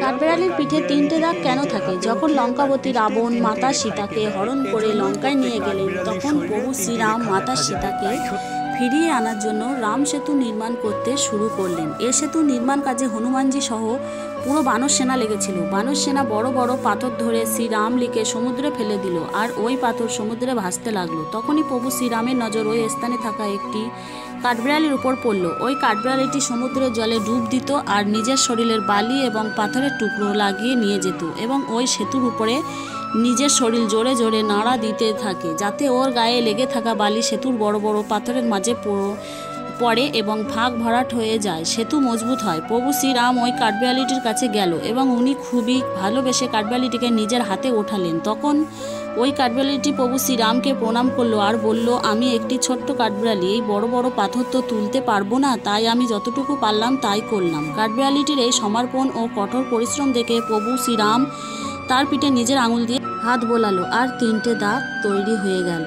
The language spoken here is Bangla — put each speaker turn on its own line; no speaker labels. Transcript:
কাঠবেড়ালির পিঠে তিনটে দাগ কেন থাকে? যখন লঙ্কাবতী রাবণ মাতা সীতাকে হরণ করে লঙ্কায় নিয়ে গেলেন, তখন প্রভু শ্রীরাম মাতা সীতাকে ফিরিয়ে আনার জন্য রাম সেতু নির্মাণ করতে শুরু করলেন। এ সেতু নির্মাণ কাজে হনুমানজি সহ পুরো বানর সেনা লেগেছিল। বানর সেনা বড় বড় পাথর ধরে শ্রীরামলিকে সমুদ্রে ফেলে দিল, আর ওই পাথর সমুদ্রে ভাসতে লাগলো। তখনই প্রভু শ্রীরামের নজর ওই স্থানে থাকা একটি কাঠবিড়ালির উপর পড়ল। ওই কাঠবিড়ালিটি সমুদ্রের জলে ডুব দিত আর নিজের শরীরের বালি এবং পাথরের টুকরো লাগিয়ে নিয়ে যেত এবং ওই সেতুর উপরে নিজের শরীর জোরে জোরে নাড়া দিতে থাকে, যাতে ওর গায়ে লেগে থাকা বালি সেতুর বড় বড় পাথরের মাঝে পড়ে এবং ভাগ ভরাট হয়ে যায়, সেতু মজবুত হয়। প্রভু শ্রীরাম ওই কাঠবিড়ালিটির কাছে গেল এবং উনি খুবই ভালোবেসে কাঠবিড়ালিটিকে নিজের হাতে ওঠালেন। তখন ওই কাঠবিড়ালিটি প্রভু শ্রীরামকে প্রণাম করলো আর বলল, আমি একটি ছোট্ট কাঠবিড়ালি, এই বড় বড় পাথর তো তুলতে পারবো না, তাই আমি যতটুকু পারলাম তাই করলাম। কাঠবিড়ালিটির এই সমর্পণ ও কঠোর পরিশ্রম দেখে প্রভু শ্রীরাম তার পিঠে নিজের আঙুল দিয়ে হাত বোলালো আর তিনটে দাগ তৈরি হয়ে গেল।